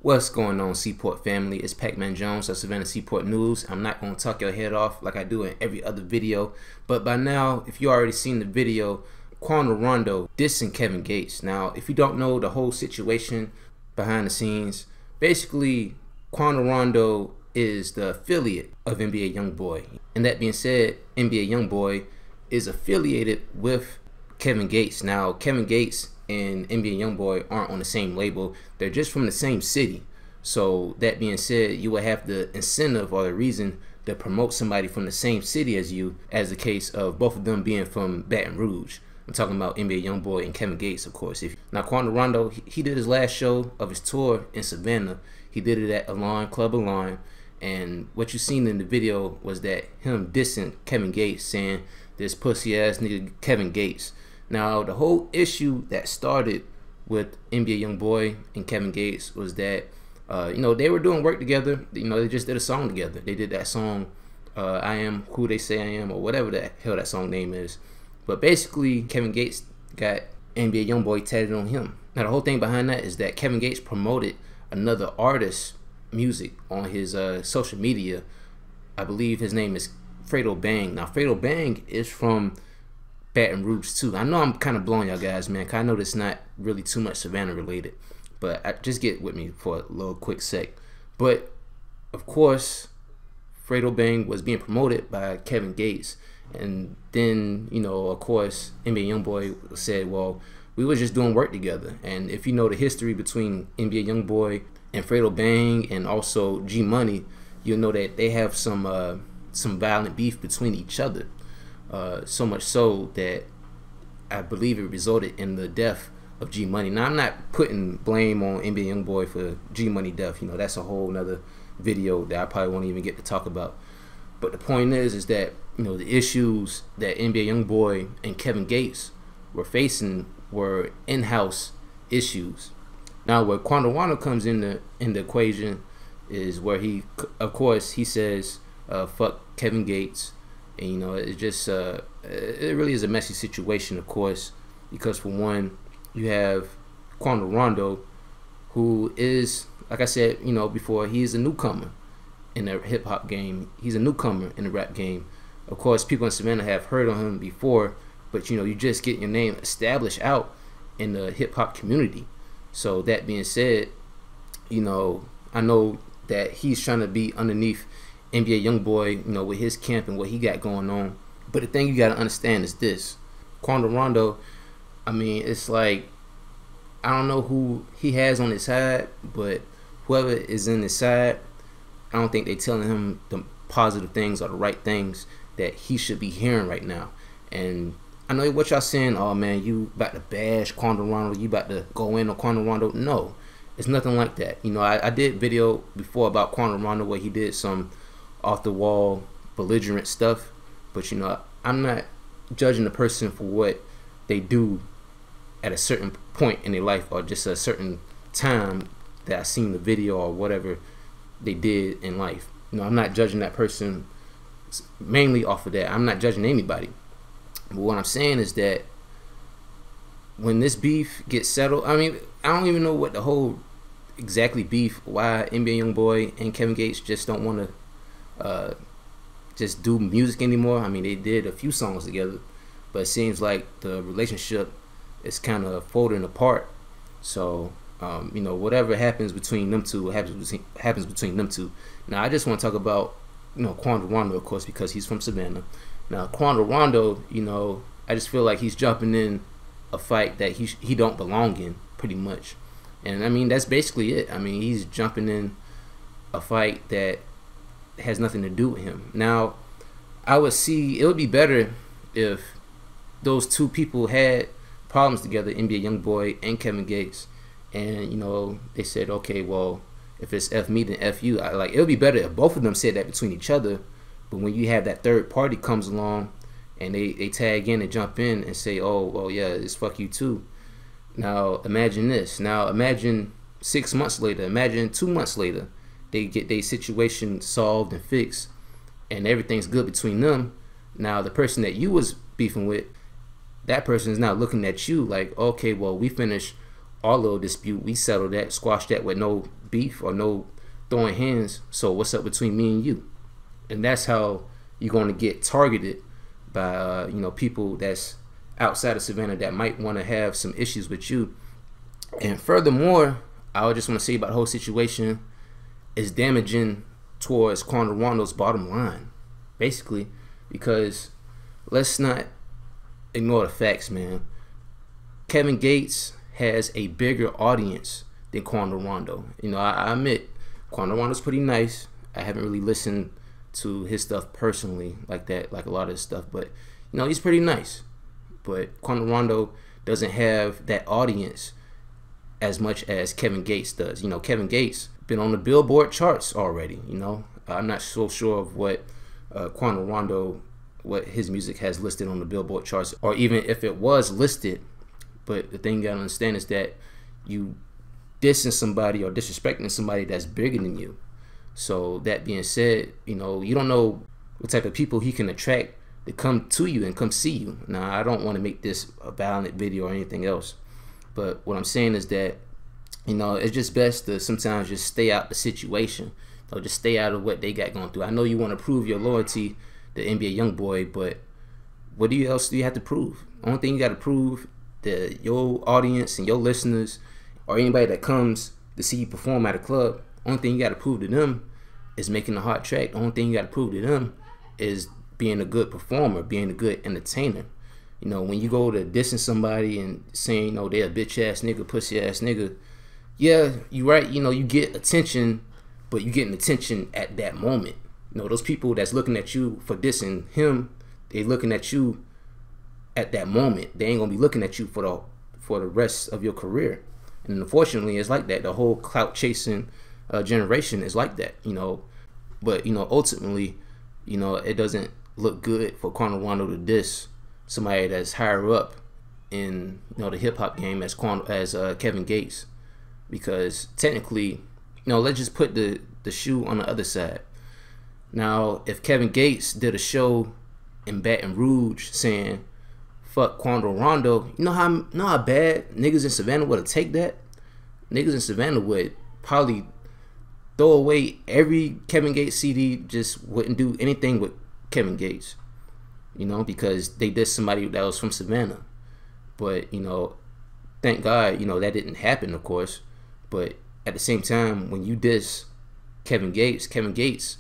What's going on, Seaport family? It's Pacman Jones of Savannah Seaport News. I'm not going to talk your head off like I do in every other video, but by now, if you already seen the video, Quando Rondo dissing Kevin Gates. Now, if you don't know the whole situation behind the scenes, basically, Quando Rondo is the affiliate of NBA YoungBoy. And that being said, NBA YoungBoy is affiliated with Kevin Gates. Now, Kevin Gates and NBA YoungBoy aren't on the same label. They're just from the same city. So that being said, you will have the incentive or the reason to promote somebody from the same city as you, as the case of both of them being from Baton Rouge. I'm talking about NBA YoungBoy and Kevin Gates, of course. Now, Quando Rondo, he did his last show of his tour in Savannah. He did it at Alarm Club Alarm. And what you seen in the video was that him dissing Kevin Gates, saying this pussy ass nigga Kevin Gates. Now, the whole issue that started with NBA YoungBoy and Kevin Gates was that, they were doing work together. They just did a song together. They did that song, I Am Who They Say I Am, or whatever the hell that song name is. But basically, Kevin Gates got NBA YoungBoy tatted on him. Now, the whole thing behind that is that Kevin Gates promoted another artist's music on his social media. I believe his name is Fredo Bang. Now, Fredo Bang is from Baton Rouge too. I know I'm kind of blowing y'all guys, man, because I know it's not really too much Savannah related, but just get with me for a little quick sec. But of course, Fredo Bang was being promoted by Kevin Gates, and then of course, NBA YoungBoy said, well, we were just doing work together. And if you know the history between NBA YoungBoy and Fredo Bang and also G Money, you'll know that they have some violent beef between each other. So much so that I believe it resulted in the death of G Money. Now, I'm not putting blame on NBA YoungBoy for G Money death. That's a whole nother video that I probably won't even get to talk about. But the point is that the issues that NBA YoungBoy and Kevin Gates were facing were in-house issues. Now, where Quando Rondo comes in the equation is where he says, fuck Kevin Gates. And it's just it really is a messy situation, of course, because for one, you have Quando Rondo, who is, like I said before, he is a newcomer in the hip-hop game. He's a newcomer in the rap game. Of course, people in Savannah have heard of him before, but you just get your name established out in the hip-hop community. So that being said, I know that he's trying to be underneath NBA YoungBoy, with his camp and what he got going on. But the thing you got to understand is this: Quando Rondo, I mean, it's like, I don't know who he has on his side, but whoever is in his side, I don't think they're telling him the positive things or the right things that he should be hearing right now. And I know what y'all saying, oh man, you about to bash Quando Rondo, you about to go in on Quando Rondo. No, it's nothing like that. I did video before about Quando Rondo where he did some off the wall belligerent stuff, but I'm not judging the person for what they do at a certain point in their life or just a certain time that I seen the video or whatever they did in life. I'm not judging that person mainly off of that. I'm not judging anybody, but what I'm saying is that when this beef gets settled, I mean, I don't even know what the whole exactly beef, why NBA YoungBoy and Kevin Gates just don't want to just do music anymore. I mean, they did a few songs together, but it seems like the relationship is kind of folding apart. So whatever happens between them two happens between them two. Now, I just want to talk about Quando Rondo, of course, because he's from Savannah. Now, Quando Rondo, I just feel like he's jumping in a fight that he don't belong in, pretty much. And I mean, that's basically it. I mean, he's jumping in a fight that has nothing to do with him. Now, I would see it would be better if those two people had problems together, NBA YoungBoy and Kevin Gates, and they said, okay, well, if it's F me then F you. It would be better if both of them said that between each other. But when you have that third party comes along and they tag in and jump in and say, oh, well, yeah, it's fuck you too. Now imagine this. Now imagine 6 months later, imagine 2 months later, they get their situation solved and fixed and everything's good between them. Now the person that you was beefing with, that person is now looking at you like, okay, well, we finished our little dispute, we settled that, squashed that with no beef or no throwing hands. So what's up between me and you? And that's how you're going to get targeted by you know, people that's outside of Savannah that might want to have some issues with you. And furthermore, I would just want to say about the whole situation is damaging towards Quando Rondo's bottom line, basically, because let's not ignore the facts, man. Kevin Gates has a bigger audience than Quando Rondo. You know, I admit Quando Rondo's pretty nice. I haven't really listened to his stuff personally like that, like a lot of his stuff, but you know, he's pretty nice. But Quando Rondo doesn't have that audience as much as Kevin Gates does. You know, Kevin Gates been on the Billboard charts already. You know, I'm not so sure of what Quando Rondo, what his music has listed on the Billboard charts, or even if it was listed. But the thing you gotta understand is that you dissing somebody or disrespecting somebody that's bigger than you. So that being said, you know, you don't know what type of people he can attract to come to you and come see you. Now, I don't want to make this a violent video or anything else, but what I'm saying is that, you know, it's just best to sometimes just stay out the situation, or just stay out of what they got going through. I know you want to prove your loyalty to NBA YoungBoy, but what else do you have to prove? Only thing you got to prove that your audience and your listeners, or anybody that comes to see you perform at a club, only thing you got to prove to them is making a hot track. The only thing you got to prove to them is being a good performer, being a good entertainer. You know, when you go to dissing somebody and saying, you know, they're a bitch ass nigga, pussy ass nigga, yeah, you right, you know, you get attention, but you getting attention at that moment. You know, those people that's looking at you for dissing him, they looking at you at that moment. They ain't gonna be looking at you for the rest of your career. And unfortunately, it's like that. The whole clout chasing generation is like that, you know. But you know, ultimately, you know, it doesn't look good for Quando Rondo to diss somebody that's higher up in, you know, the hip hop game as Kevin Gates, because technically, you know, let's just put the shoe on the other side. Now, if Kevin Gates did a show in Baton Rouge saying fuck Quando Rondo, you know how bad niggas in Savannah would take that? Niggas in Savannah would probably throw away every Kevin Gates CD, just wouldn't do anything with Kevin Gates, you know, because they did somebody that was from Savannah. But, you know, thank God, you know, that didn't happen, of course. But at the same time, when you diss Kevin Gates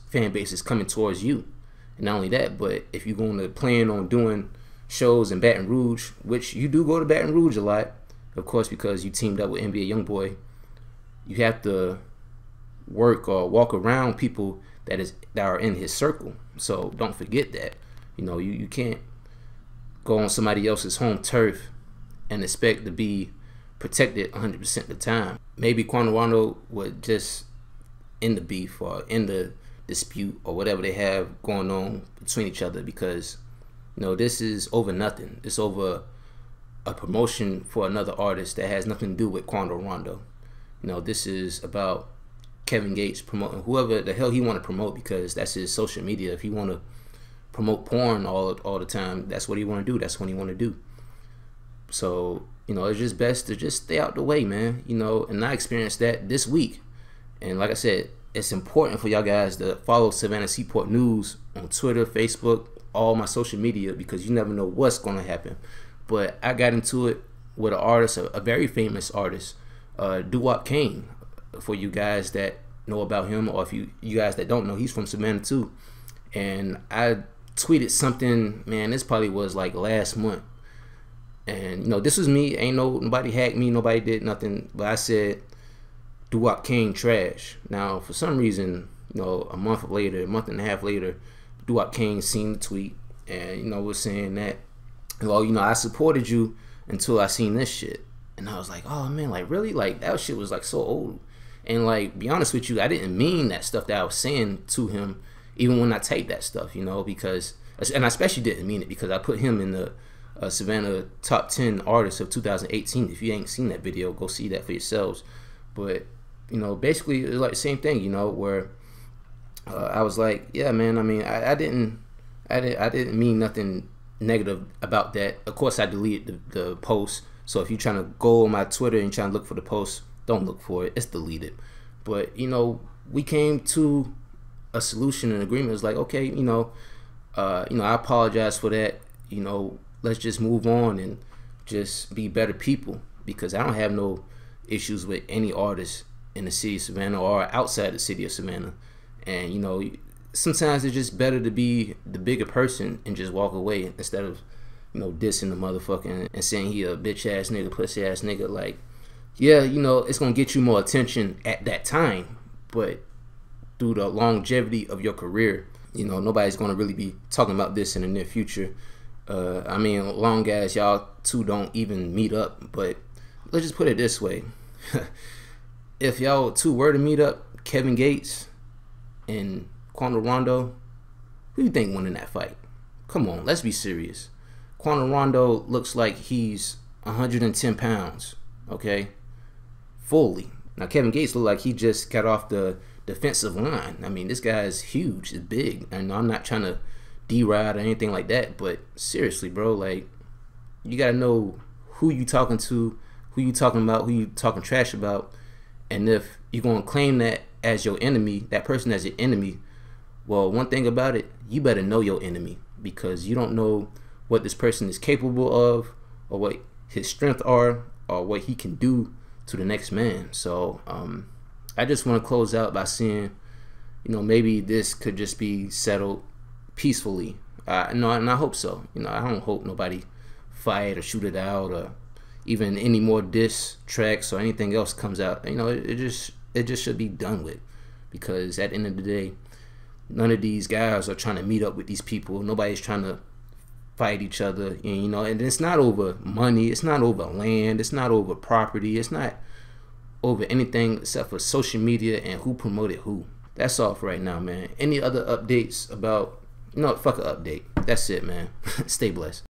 fan base is coming towards you. And not only that, but if you're going to plan on doing shows in Baton Rouge, which you do go to Baton Rouge a lot, of course, because you teamed up with NBA YoungBoy, you have to work or walk around people that are in his circle. So don't forget that. You know, you can't go on somebody else's home turf and expect to be protected 100% of the time. Maybe Quando Rondo would just end the beef or end the dispute or whatever they have going on between each other, because, you know, this is over nothing. It's over a promotion for another artist that has nothing to do with Quando Rondo. You know, this is about Kevin Gates promoting whoever the hell he want to promote, because that's his social media. If he want to promote porn all the time, that's what he want to do. That's what he want to do. So, you know, it's just best to just stay out the way, man. You know, and I experienced that this week. And like I said, it's important for y'all guys to follow Savannah Seaport News on Twitter, Facebook, all my social media, because you never know what's going to happen. But I got into it with an artist, a very famous artist, Doo-Wop Kane. For you guys that know about him, or if you guys that don't know, he's from Savannah too. And I tweeted something, man, this probably was like last month. And, you know, this was me. Ain't nobody hacked me. Nobody did nothing. But I said, Doo-Wop Kane trash. Now, for some reason, you know, a month and a half later, Doo-Wop Kane seen the tweet and, you know, was saying that, well, you know, I supported you until I seen this shit. And I was like, oh, man, like, really? Like, that shit was, like, so old. And, like, be honest with you, I didn't mean that stuff that I was saying to him, even when I typed that stuff, you know, because, and I especially didn't mean it because I put him in the Savannah top 10 artists of 2018. If you ain't seen that video, go see that for yourselves. But, you know, basically, it's like the same thing, you know, where I was like, yeah, man, I mean, I didn't mean nothing negative about that. Of course, I deleted the post. So if you're trying to go on my Twitter and trying to look for the post, don't look for it. It's deleted. But you know, we came to a solution and agreement. It's like, okay, I apologize for that. You know, let's just move on and just be better people, because I don't have no issues with any artist in the city of Savannah or outside the city of Savannah. And you know, sometimes it's just better to be the bigger person and just walk away instead of, you know, dissing the motherfucking and saying he a bitch ass nigga, pussy ass nigga. Like, yeah, you know, it's gonna get you more attention at that time, but through the longevity of your career, you know, nobody's gonna really be talking about this in the near future. I mean, long as y'all two don't even meet up. But let's just put it this way: if y'all two were to meet up, Kevin Gates and Quando Rondo, who do you think won in that fight? Come on, let's be serious. Quando Rondo looks like he's 110 pounds, okay? Fully. Now, Kevin Gates look like he just got off the defensive line. I mean, this guy is huge, is big. And I'm not trying to deride or anything like that, but seriously, bro, like, you gotta know who you talking to, who you talking about, who you talking trash about. And if you're gonna claim that as your enemy, that person as your enemy, well, one thing about it, you better know your enemy, because you don't know what this person is capable of, or what his strengths are, or what he can do to the next man. So I just want to close out by saying, you know, maybe this could just be settled peacefully. No, and I hope so. You know, I don't hope nobody fight or shoot it out, or even any more diss tracks or anything else comes out. You know, it just should be done with, because at the end of the day, none of these guys are trying to meet up with these people. Nobody's trying to fight each other, and you know, and it's not over money, it's not over land, it's not over property, it's not over anything except for social media and who promoted who. That's all for right now, man. Any other updates about, fuck an update. That's it, man. Stay blessed.